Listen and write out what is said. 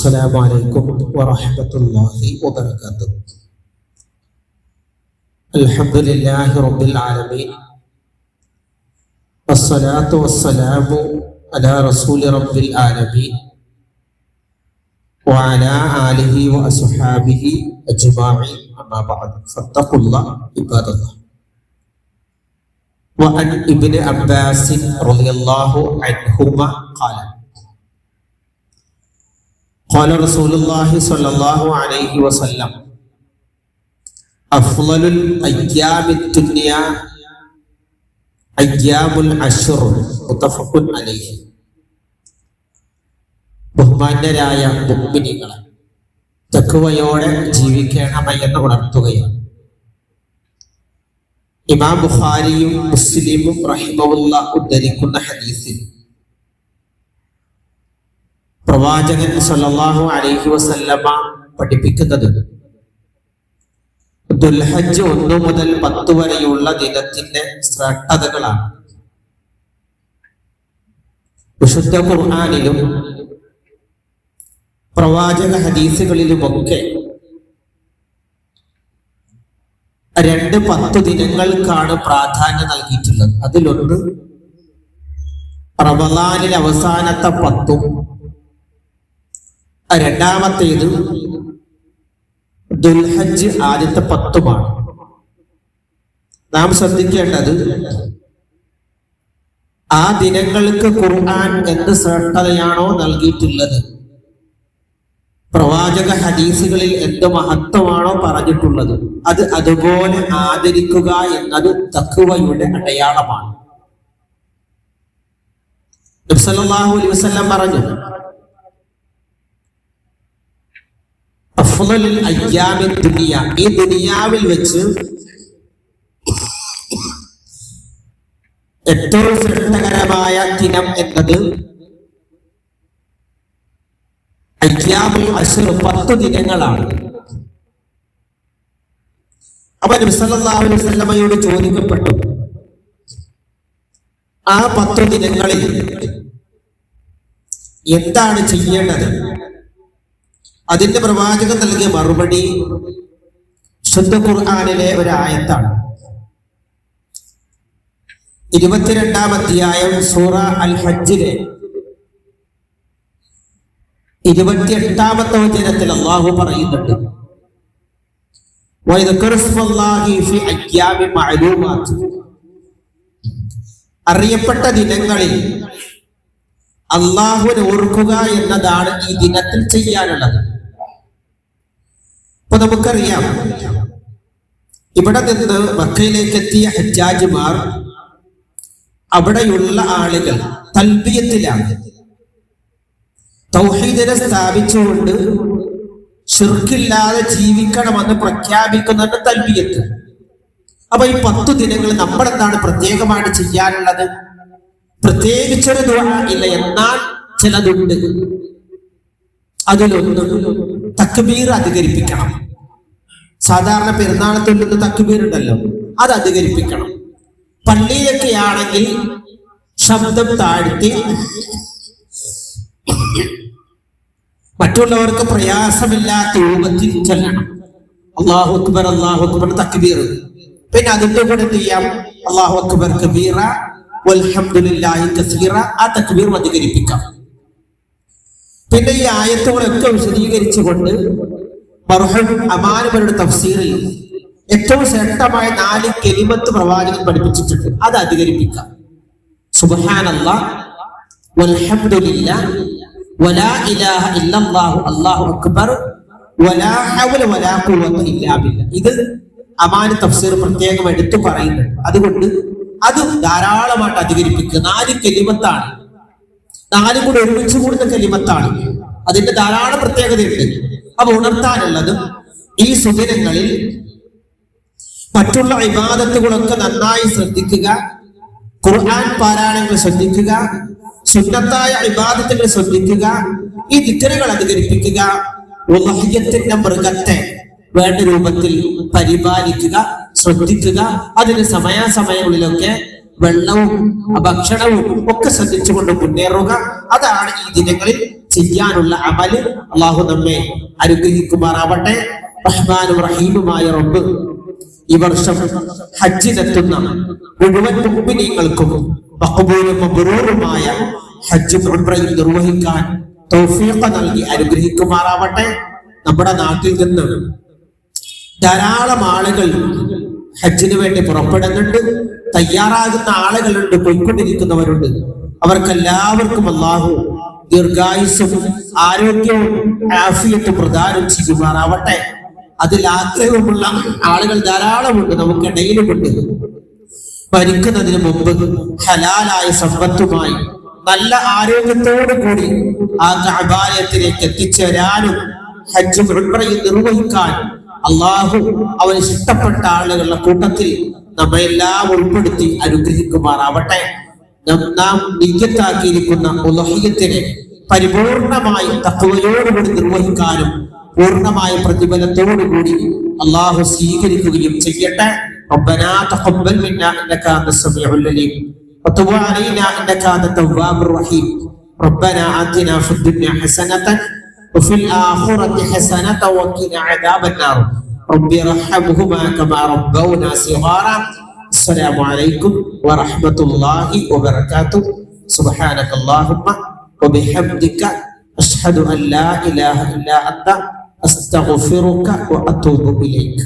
السلام عليكم ورحمة الله وبركاته. الحمد لله رب العالمين، والصلاة والسلام على رسول رب العالمين وعلى آله وأصحابه أجمعين، أما بعد فاتقوا الله عباد الله. وعن ابن عباس رضي الله عنهما قال رسول الله صلى الله عليه وسلم: أفضل الأيام الدنيا أيام العشر. متفق عليه. ബഹുമാന്യരായ മുഅ്മിനീങ്ങളെ, തഖ്വയോടെ ജീവിക്കണമെന്ന് ഉണർത്തുകയാണ്. ഇമാം ബുഖാരിയും മുസ്ലിമും റഹിമഹുല്ലാഹ് ഉദ്ധരിക്കുന്ന ഹദീസിൽ പ്രവാചകൻ സല്ലല്ലാഹു അലൈഹി വസല്ലമ പഠിപ്പിക്കുന്നത് ദുൽഹജ്ജ് 1 മുതൽ 10 വരെയുള്ള ദിനത്തിന്റെ ശ്രേഷ്ഠതകളാണ്. വിശുദ്ധ ഖുർആനിലും പ്രവാചക ഹദീസുകളിലുമൊക്കെ 2 10 ദിനങ്ങൾക്കാണ് പ്രാധാന്യം നൽകിയിട്ടുള്ളത്. അതിലൊന്ന് റമളാനിലെ അവസാനത്തെ 10ഉം, രണ്ടാമത്തേത് ദുൽഹജ്ജ് ആദ്യത്തെ 10ഉമാണ്. നാം ശ്രദ്ധിക്കേണ്ടത്, ആ ദിനങ്ങൾക്ക് ഖുർആൻ എന്ത് ശ്രേഷ്ഠതയാണോ നൽകിയിട്ടുള്ളത്, പ്രവാചക ഹദീസുകളിൽ എന്ത് മഹത്വമാണോ പറഞ്ഞിട്ടുള്ളത്, അത് അതുപോലെ ആദരിക്കുക എന്നത് തഖ്വയുടെ അടയാളമാണ്. നബി സല്ലല്ലാഹു അലൈഹി വസല്ലം പറഞ്ഞു: അഫ്ളലുൽ അയ്യാമി ദുനിയ, ഈ ദുനിയാവിൽ വെച്ച് ഏറ്റവും ശ്രേഷ്ഠകരമായ ദിനം എന്നത് അയ്യാമുൽ അശ്ർ, 10 ദിനങ്ങളാണ്. അപ്പൊ നബി സല്ലല്ലാഹു അലൈഹി വസല്ലമയോട് ചോദിക്കപ്പെട്ടു, ആ 10 ദിനങ്ങളിൽ എന്താണ് ചെയ്യേണ്ടത്? അതിന്റെ പ്രവാചകൻ നൽകിയ മറുപടി ശുദ്ധ ഖുർആനിലെ ഒരു ആയത്താണ്. 22-ാം അധ്യായം സൂറ അൽ ഹജ്ജിലെ 28-ാമത്തെ വചനത്തിൽ അല്ലാഹു പറയുന്നുണ്ട്: അറിയപ്പെട്ട ദിനങ്ങളിൽ അല്ലാഹുവിനെ ഓർക്കുക എന്നതാണ് ഈ ദിനത്തിൽ ചെയ്യാനുള്ളത്. ഇപ്പൊ നമുക്കറിയാം, ഇവിടെ നിന്ന് മക്കയിലേക്ക് എത്തിയ ഹജ്ജാജിമാർ, അവിടെയുള്ള ആളുകൾ തൽബിയത്തിലാണ്. തൗഹീദിനെ സ്ഥാപിച്ചുകൊണ്ട് ശിർക്കില്ലാതെ ജീവിക്കണമെന്ന് പ്രഖ്യാപിക്കുന്നതിന്റെ തൽബിയത്ത്. അപ്പൊ ഈ 10 ദിനങ്ങൾ നമ്മൾ എന്താണ് പ്രത്യേകമായിട്ട് ചെയ്യാനുള്ളത്? പ്രത്യേകിച്ചൊരു ദുആ ഇല്ല, എന്നാൽ ചിലതുണ്ട്. അതിലൊന്ന് തക്ബീർ അധികരിപ്പിക്കണം. സാധാരണ പെരുന്നാളത്തുള്ള തക്ബീർ ഉണ്ടല്ലോ, അത് അധികരിപ്പിക്കണം. പള്ളിയിലൊക്കെ ആണെങ്കിൽ ശബ്ദം താഴ്ത്തി മറ്റുള്ളവർക്ക് പ്രയാസമില്ലാത്ത രൂപത്തിൽ ചൊല്ലണം. അല്ലാഹു അക്ബർ, അല്ലാഹു അക്ബർ തക്ബീർ. പിന്നെ അതിന്റെ കൂടെ ചെയ്യാം അല്ലാഹു അക്ബർ കബീറ വൽഹംദുലില്ലാഹി കസീറ, ആ തക്ബീർ അധികരിപ്പിക്കാം. പിന്നെ ഈ ആയത്തുകളൊക്കെ വിശദീകരിച്ചുകൊണ്ട് മർഹൂം അമാനുബരുടെ തഫ്സീറിൽ ഏറ്റവും ശ്രേഷ്ഠമായ 4 കലിമത്ത് പ്രവാചകൻ പഠിപ്പിച്ചിട്ടുണ്ട്, അത് അധികരിപ്പിക്കാം. സുബ്ഹാനല്ലാഹ് വൽഹംദുലില്ലാഹ് വലാ ഇലാഹ ഇല്ലല്ലാഹു അല്ലാഹു അക്ബർ വലാ ഹൗല വലാ ഖുവത ഇല്ലാ ബില്ലാഹ്. ഇത് അമാന് തഫ്സീർ പ്രത്യേകം എടുത്തു പറയുന്നുണ്ട്. അതുകൊണ്ട് അത് ധാരാളമായിട്ട് അധികരിപ്പിക്കുക. 4 കലിമത്താണ്, 4 കൂടെ ഒരുമിച്ച് കൂടുന്ന കലിമത്താണ്. അതിന്റെ ധാരാളം പ്രത്യേകതയുണ്ട്. അപ്പൊ ഉണർത്താനുള്ളത്, ഈ സുദിനങ്ങളിൽ മറ്റുള്ള ഇബാദത്തുകളൊക്കെ നന്നായി ശ്രദ്ധിക്കുക, ഖുർആൻ പാരായണങ്ങൾ ശ്രദ്ധിക്കുക, സുന്നത്തായ ഇബാദത്തുകൾ ശ്രദ്ധിക്കുക, ഈ ദിക്റുകൾ അധികരിപ്പിക്കുക, ഉളഹിയ്യത്തിന്റെ മൃഗത്തെ വേണ്ട രൂപത്തിൽ പരിപാലിക്കുക, ശ്രദ്ധിക്കുക. അതിന് സമയാസമയങ്ങളിലൊക്കെ വെള്ളവും ഭക്ഷണവും ഒക്കെ ശ്രദ്ധിച്ചുകൊണ്ട് മുന്നേറുക. അതാണ് ഈ ദിനങ്ങളിൽ ചെയ്യാനുള്ള അമല് അള്ളാഹു നമ്മെ അനുഗ്രഹിക്കുമാറാവട്ടെ. റഹ്മാനും റഹീമുമായ റബ്ബ് ഈ വർഷം ഹജ്ജിനെത്തുന്ന മുഴുവൻ മുഅ്മിനീങ്ങൾക്കും മഖ്ബൂലും മബ്റൂറുമായ ഹജ്ജും ഉംറയും നിർവഹിക്കാൻ തൗഫീഖ് നൽകി അനുഗ്രഹിക്കുമാറാവട്ടെ. നമ്മുടെ നാട്ടിൽ നിന്ന് ധാരാളം ആളുകൾ ഹജ്ജിന് വേണ്ടി പുറപ്പെടുന്നുണ്ട്, തയ്യാറാകുന്ന ആളുകളുണ്ട്, പോയിക്കൊണ്ടിരിക്കുന്നവരുണ്ട്. അവർക്കെല്ലാവർക്കും അല്ലാഹു ദീർഘായുസ്സും ആരോഗ്യവും ആഫിയത്തും പ്രദാനം ചെയ്യുമാറാവട്ടെ. അതിൽ ആഗ്രഹമുള്ള ആളുകൾ ധാരാളമുണ്ട്, നമുക്കിടയിലുമുണ്ട്. മരിക്കുന്നതിന് മുമ്പ് ഹലാലായ സമ്പത്തുമായി നല്ല ആരോഗ്യത്തോടു കൂടി ആ കഅബാലയത്തിലേക്ക് എത്തിച്ചേരാനും ഹജ്ജും ഉംറയും നിർവഹിക്കാൻ അള്ളാഹു അവന് ഇഷ്ടപ്പെട്ട ആളുകളുടെ കൂട്ടത്തിൽ നമ്മയെല്ലാം ഉൾപ്പെടുത്തി അനുഗ്രഹിക്കുമാറാവട്ടെ. നാം നിയ്യത്താക്കിയിരിക്കുന്ന ഉളഹിയത്തിനെ പരിപൂർണമായി തഖ്വയോടുകൂടി നിർവഹിക്കാനും പൂർണ്ണമായ പ്രതിഫലത്തോടുകൂടി അള്ളാഹു സ്വീകരിക്കുകയും ചെയ്യട്ടെ. ربنا تقبل منا انك انت السميع العليم وتب علينا انك انت التواب الرحيم. ربنا آتنا في الدنيا حسنة وفي الآخرة حسنة وقنا عذاب النار. رب ارحمهما كما ربونا صغارا. السلام عليكم ورحمة الله وبركاته. سبحانك اللهم وبحمدك أشهد أن لا إله إلا أنت أستغفرك وأتوب إليك.